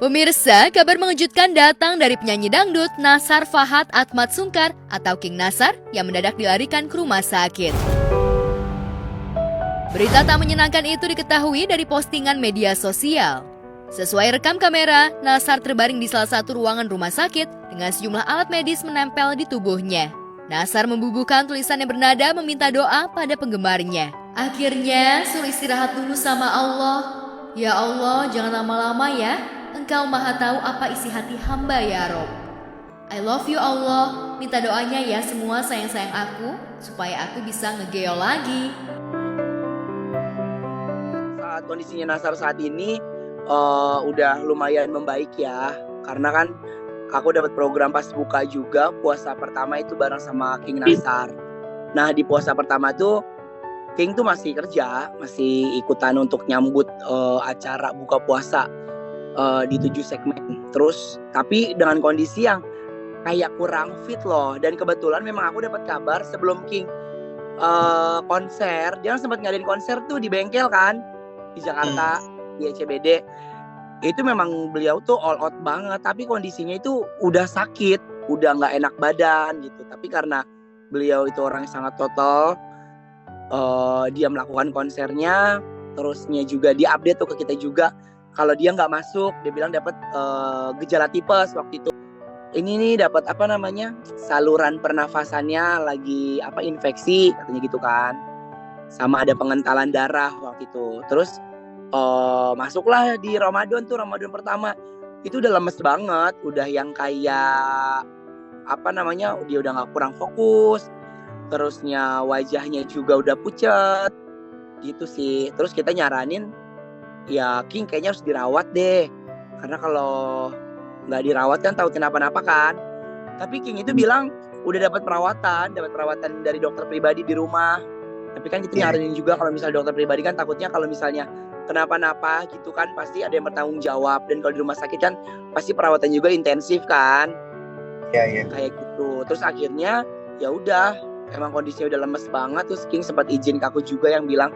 Pemirsa, kabar mengejutkan datang dari penyanyi dangdut Nassar Fahad Ahmad Sungkar atau King Nassar yang mendadak dilarikan ke rumah sakit. Berita tak menyenangkan itu diketahui dari postingan media sosial. Sesuai rekam kamera, Nassar terbaring di salah satu ruangan rumah sakit dengan sejumlah alat medis menempel di tubuhnya. Nassar membubuhkan tulisan yang bernada meminta doa pada penggemarnya. Akhirnya, suruh istirahat dulu sama Allah. Ya Allah, jangan lama-lama ya. Engkau maha tahu apa isi hati hamba ya Rob. I love you Allah. Minta doanya ya semua sayang-sayang aku, supaya aku bisa ngegeo lagi. Saat kondisinya Nassar saat ini udah lumayan membaik ya. Karena kan aku dapat program pas buka juga, puasa pertama itu bareng sama King Nassar. Nah di puasa pertama tuh King tuh masih kerja, masih ikutan untuk nyambut acara buka puasa di 7 segmen. Terus tapi dengan kondisi yang kayak kurang fit loh. Dan kebetulan memang aku dapat kabar sebelum King konser, dia sempat ngadain konser tuh di bengkel kan di Jakarta, di ECBD. Itu memang beliau tuh all out banget, tapi kondisinya itu udah sakit, udah nggak enak badan gitu. Tapi karena beliau itu orang yang sangat total, dia melakukan konsernya, terusnya juga dia update tuh ke kita juga. Kalau dia nggak masuk, dia bilang dapat gejala tipes waktu itu. Ini nih dapat apa namanya, saluran pernafasannya lagi infeksi katanya gitu kan. Sama ada pengentalan darah waktu itu. Terus masuklah di Ramadan pertama. Itu udah lemes banget, udah yang kayak dia udah nggak kurang fokus. Terusnya wajahnya juga udah pucet gitu sih. Terus kita nyaranin ya King kayaknya harus dirawat deh, karena kalau nggak dirawat kan tahu kenapa-napa kan. Tapi King itu bilang udah dapat perawatan dari dokter pribadi di rumah. Tapi kan kita nyaranin juga kalau misalnya dokter pribadi kan takutnya kalau misalnya kenapa-napa gitu kan pasti ada yang bertanggung jawab, dan kalau di rumah sakit kan pasti perawatan juga intensif kan. Iya. Kayak gitu. Terus akhirnya ya udah, emang kondisinya udah lemes banget. Terus King sempat izin ke aku juga yang bilang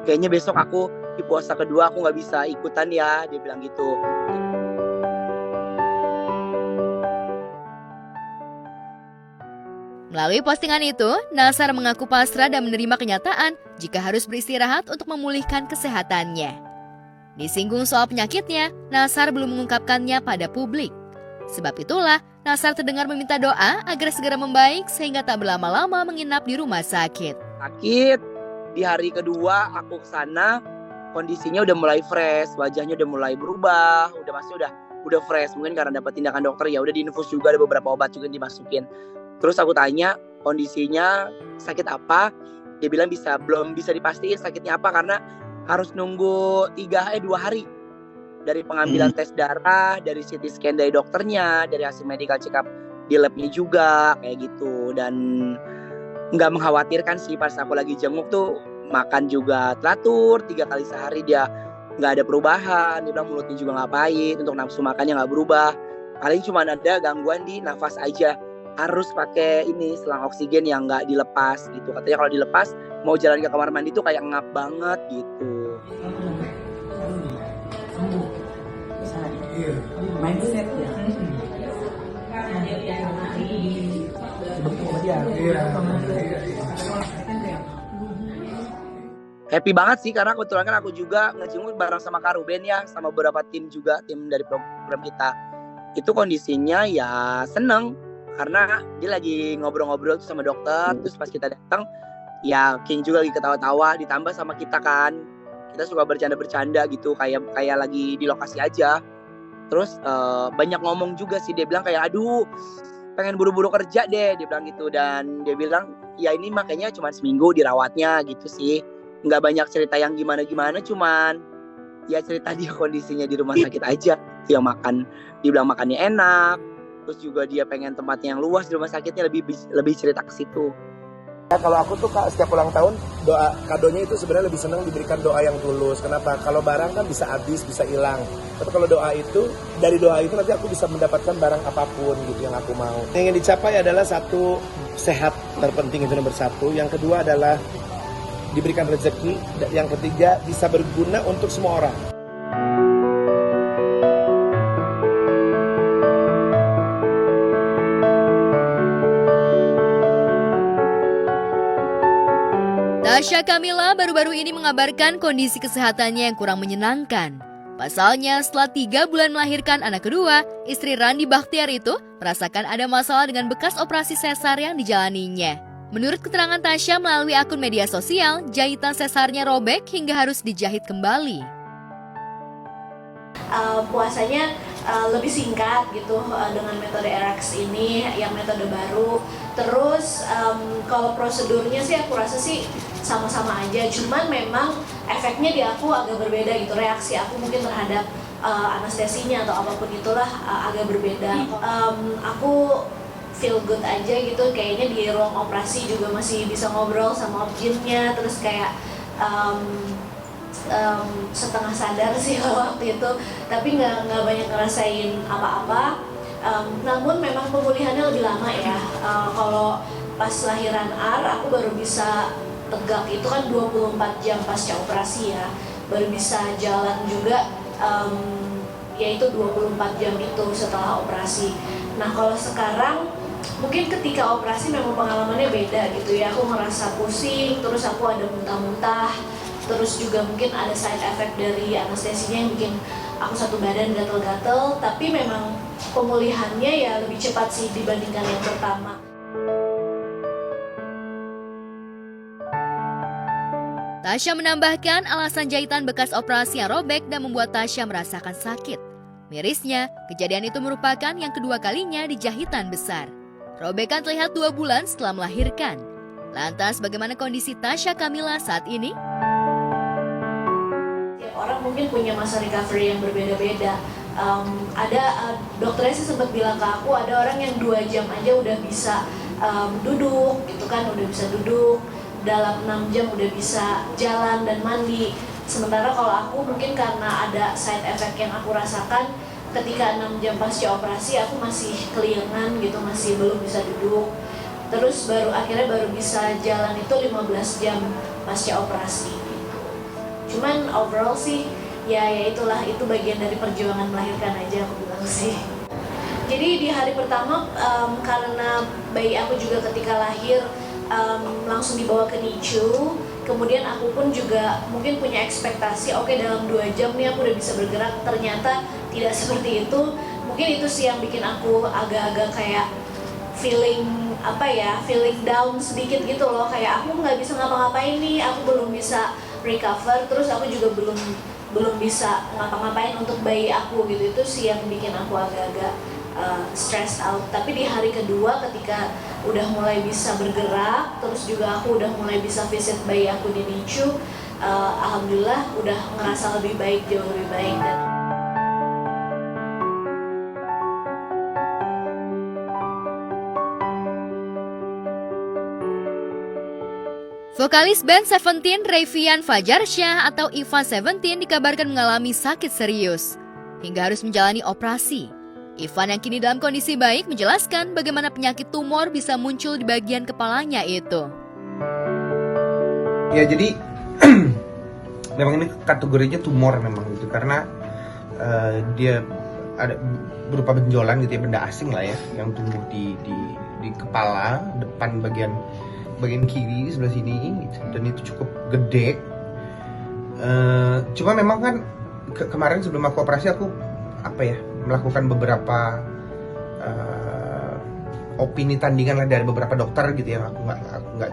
kayaknya besok aku di puasa kedua aku nggak bisa ikutan ya, dia bilang gitu. Melalui postingan itu, Nassar mengaku pasrah dan menerima kenyataan jika harus beristirahat untuk memulihkan kesehatannya. Disinggung soal penyakitnya, Nassar belum mengungkapkannya pada publik. Sebab itulah, Nassar terdengar meminta doa agar segera membaik sehingga tak berlama-lama menginap di rumah sakit. Sakit, di hari kedua aku kesana, kondisinya udah mulai fresh, wajahnya udah mulai berubah, udah fresh. Mungkin karena dapat tindakan dokter ya udah diinfus juga, ada beberapa obat juga dimasukin. Terus aku tanya kondisinya sakit apa, dia bilang belum bisa dipastiin sakitnya apa karena harus nunggu 2 hari dari pengambilan tes darah, dari CT scan dari dokternya, dari hasil medical check up di labnya juga kayak gitu. Dan nggak mengkhawatirkan sih, pas aku lagi jenguk tuh makan juga teratur 3 kali sehari, dia nggak ada perubahan. Dia bilang mulutnya juga nggak pahit, untuk nafsu makannya nggak berubah, paling cuma ada gangguan di nafas aja, harus pakai selang oksigen yang nggak dilepas gitu. Katanya kalau dilepas mau jalan ke kamar mandi tuh kayak ngap banget gitu. Mindset ya. Happy banget sih, karena kebetulan kan aku juga ngejenguk bareng sama Kak Ruben ya, sama beberapa tim juga, tim dari program kita. Itu kondisinya ya seneng, karena dia lagi ngobrol-ngobrol tuh sama dokter. Terus pas kita datang, ya King juga lagi ketawa-tawa, ditambah sama kita kan, kita suka bercanda-bercanda gitu, kayak lagi di lokasi aja. Terus banyak ngomong juga sih, dia bilang kayak aduh pengen buru-buru kerja deh, dia bilang gitu. Dan dia bilang ya ini makanya cuma seminggu dirawatnya gitu sih, nggak banyak cerita yang gimana-gimana, cuman ya cerita dia kondisinya di rumah sakit aja. Dia bilang makannya enak, terus juga dia pengen tempatnya yang luas di rumah sakitnya, lebih cerita ke situ. Ya, kalau aku tuh setiap ulang tahun doa kadonya itu sebenarnya lebih senang diberikan doa yang tulus. Kenapa? Kalau barang kan bisa habis, bisa hilang. Tapi kalau doa itu, dari doa itu nanti aku bisa mendapatkan barang apapun gitu yang aku mau. Yang ingin dicapai adalah satu, sehat terpenting itu nomor 1. Yang kedua adalah diberikan rezeki. Yang ketiga bisa berguna untuk semua orang. Tasya Kamila baru-baru ini mengabarkan kondisi kesehatannya yang kurang menyenangkan. Pasalnya, setelah 3 bulan melahirkan anak kedua, istri Randi Bakhtiar itu merasakan ada masalah dengan bekas operasi sesar yang dijalaninya. Menurut keterangan Tasya melalui akun media sosial, jahitan sesarnya robek hingga harus dijahit kembali. Puasanya lebih singkat gitu dengan metode RX ini yang metode baru. Terus kalau prosedurnya sih aku rasa sih sama-sama aja, cuman memang efeknya di aku agak berbeda gitu, reaksi aku mungkin terhadap anestesinya atau apapun itulah agak berbeda. Aku feel good aja gitu, kayaknya di ruang operasi juga masih bisa ngobrol sama objinnya, terus kayak setengah sadar sih waktu itu, tapi nggak banyak ngerasain apa-apa. Namun memang pemulihannya lebih lama ya. Kalau pas lahiran R aku baru bisa tegak itu kan 24 jam pasca operasi ya, baru bisa jalan juga yaitu 24 jam itu setelah operasi. Nah kalau sekarang mungkin ketika operasi memang pengalamannya beda gitu ya, aku ngerasa pusing, terus aku ada muntah-muntah, terus juga mungkin ada side effect dari anestesinya yang bikin aku satu badan gatel-gatel, tapi memang pemulihannya ya lebih cepat sih dibandingkan yang pertama. Tasya menambahkan alasan jahitan bekas operasi yang robek dan membuat Tasya merasakan sakit. Mirisnya, kejadian itu merupakan yang kedua kalinya di jahitan besar. Robekan terlihat 2 bulan setelah melahirkan. Lantas bagaimana kondisi Tasya Kamila saat ini? Orang mungkin punya masa recovery yang berbeda-beda. Dokternya sih sempat bilang ke aku, ada orang yang 2 jam aja udah bisa duduk gitu kan, udah bisa duduk, dalam 6 jam udah bisa jalan dan mandi. Sementara kalau aku mungkin karena ada side effect yang aku rasakan, ketika 6 jam pasca operasi aku masih keliengan gitu, masih belum bisa duduk. Terus akhirnya baru bisa jalan itu 15 jam pasca operasi gitu. Cuman overall sih ya itulah, itu bagian dari perjuangan melahirkan aja aku bilang sih. Jadi di hari pertama karena bayi aku juga ketika lahir langsung dibawa ke NICU, kemudian aku pun juga mungkin punya ekspektasi oke, dalam 2 jam nih aku udah bisa bergerak. Ternyata tidak seperti itu. Mungkin itu sih yang bikin aku agak-agak kayak feeling down sedikit gitu loh, kayak aku nggak bisa ngapa-ngapain nih, aku belum bisa recover, terus aku juga belum bisa ngapa-ngapain untuk bayi aku gitu. Itu sih yang bikin aku agak-agak stressed out. Tapi di hari kedua ketika udah mulai bisa bergerak, terus juga aku udah mulai bisa visit bayi aku di NICU, alhamdulillah udah ngerasa lebih baik, jauh lebih baik. Vokalis band Seventeen Rayfian Fajarsyah atau Ivan Seventeen dikabarkan mengalami sakit serius hingga harus menjalani operasi. Ivan yang kini dalam kondisi baik menjelaskan bagaimana penyakit tumor bisa muncul di bagian kepalanya itu. Ya jadi memang ini kategorinya tumor memang gitu, karena dia ada berupa benjolan gitu ya, benda asing lah ya, yang tumbuh di kepala depan bagian kiri sebelah sini gitu. Dan itu cukup gede. Cuma memang kan kemarin sebelum aku operasi aku melakukan beberapa opini tandingan lah dari beberapa dokter gitu ya. Aku nggak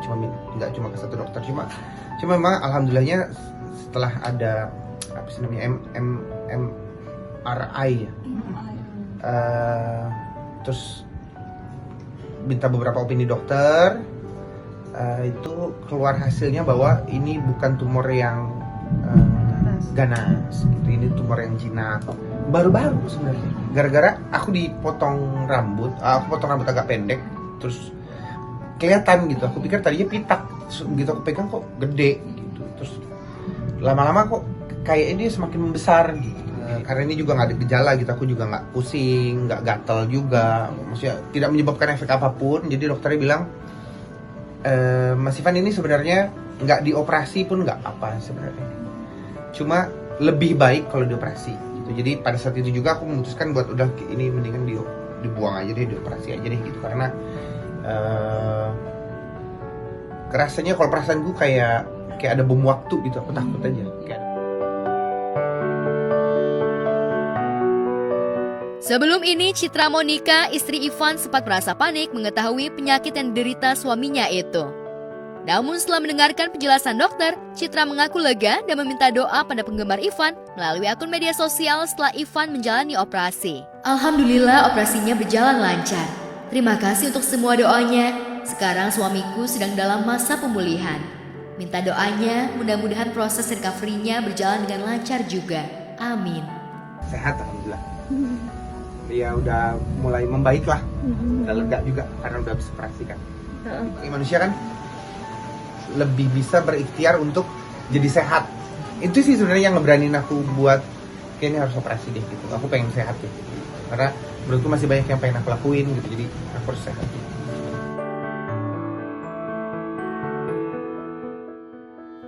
cuma ke satu dokter, cuma memang alhamdulillahnya setelah ada MRI ya, terus minta beberapa opini dokter, itu keluar hasilnya bahwa ini bukan tumor yang ganas gitu, ini tumor yang jinak. Baru-baru sebenarnya, gara-gara aku dipotong rambut, aku potong rambut agak pendek, terus kelihatan gitu. Aku pikir tadinya pitak, gitu aku pegang kok gede gitu. Terus lama-lama kok kayaknya dia semakin membesar gitu. Karena ini juga nggak ada gejala gitu, aku juga nggak pusing, nggak gatel juga, maksudnya tidak menyebabkan efek apapun. Jadi dokternya bilang, Mas Ivan ini sebenarnya nggak dioperasi pun nggak apa sebenarnya, cuma lebih baik kalau dioperasi gitu. Jadi pada saat itu juga aku memutuskan buat udah ini mendingan dibuang aja deh, dioperasi aja deh gitu, karena rasanya kalau perasaan gue kayak kayak ada bom waktu gitu, aku takut aja kayak. Sebelum ini, Citra Monica, istri Ivan, sempat merasa panik mengetahui penyakit yang diderita suaminya itu. Namun setelah mendengarkan penjelasan dokter, Citra mengaku lega dan meminta doa pada penggemar Ivan melalui akun media sosial setelah Ivan menjalani operasi. Alhamdulillah operasinya berjalan lancar. Terima kasih untuk semua doanya. Sekarang suamiku sedang dalam masa pemulihan. Minta doanya, mudah-mudahan proses recovery-nya berjalan dengan lancar juga. Amin. Sehat alhamdulillah. Ya udah mulai membaik lah, udah lega juga karena udah habis operasi kan. Manusia kan lebih bisa berikhtiar untuk jadi sehat. Itu sih sebenarnya yang ngeberanin aku buat kayaknya harus operasi deh gitu. Aku pengen sehat deh gitu. Karena menurutku masih banyak yang pengen aku lakuin gitu, jadi aku harus sehat gitu.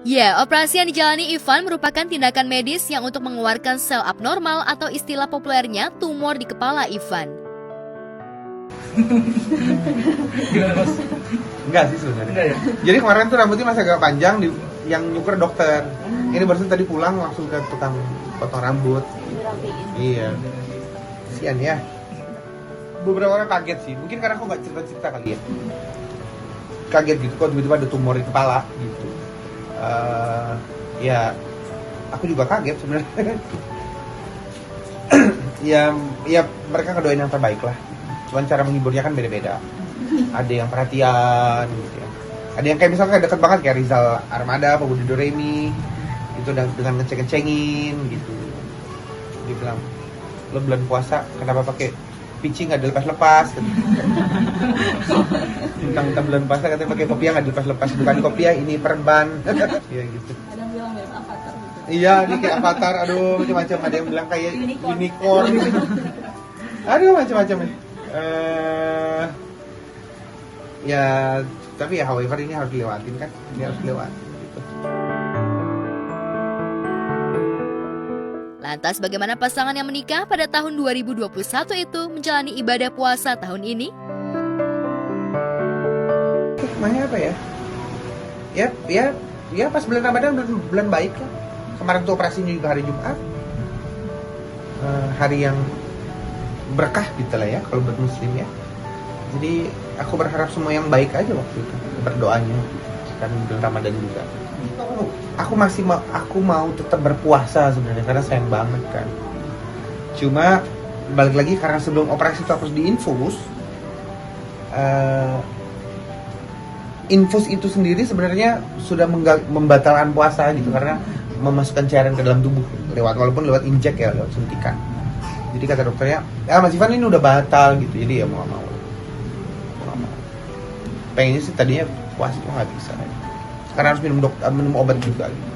Ya, operasi yang dijalani Ivan merupakan tindakan medis yang untuk mengeluarkan sel abnormal atau istilah populernya tumor di kepala Ivan. Enggak sih sebenarnya. Enggak ya? Jadi kemarin tuh rambutnya masih agak panjang, yang nyukur dokter. Ini barusan tadi pulang langsung ke tukang potong rambut. Iya. Kasian ya. Beberapa orang kaget sih. Mungkin karena aku nggak cerita kali ya. Kaget gitu kok tiba-tiba ada tumor di kepala gitu. Ya aku juga kaget sebenarnya. ya mereka ngedoain yang terbaik lah. Cuman cara menghiburnya kan beda-beda. Ada yang perhatian gitu ya. Ada yang kayak misalnya deket banget kayak Rizal Armada, Pak Budi Doremi itu dengan ngeceng-ngecengin gitu. Dia bilang, lo bulan puasa kenapa pakai pici nggak dilepas-lepas? Tentang bulan puasa katanya pakai kopiah nggak dilepas-lepas, bukan kopiah ini perban. Iya gitu. Ada yang bilang mirip avatar gitu. Iya, ini kayak avatar, aduh macam-macam. Ada yang bilang kayak unicorn gitu. Aduh macam-macam ya. Ya, tapi ya however ini harus dilewatin kan, ini harus dilewatin gitu. Lantas bagaimana pasangan yang menikah pada tahun 2021 itu menjalani ibadah puasa tahun ini? Hikmahnya apa ya? Ya pas bulan Ramadan bulan baik lah. Kemarin tuh operasinya juga hari Jumat. Hari yang berkah gitu lah ya kalau buat muslim ya. Jadi aku berharap semua yang baik aja waktu itu berdoanya kan bulan Ramadan juga. Aku mau tetap berpuasa sebenarnya karena sayang banget kan. Cuma balik lagi karena sebelum operasi itu harus diinfus. Infus itu sendiri sebenarnya sudah membatalkan puasa gitu karena memasukkan cairan ke dalam tubuh walaupun lewat injek ya, lewat suntikan. Jadi kata dokternya, Mas Ivan ini udah batal gitu. Jadi ya mau nggak mau. Pengennya sih tadinya puasa cuma nggak bisa karena harus minum obat juga gitu.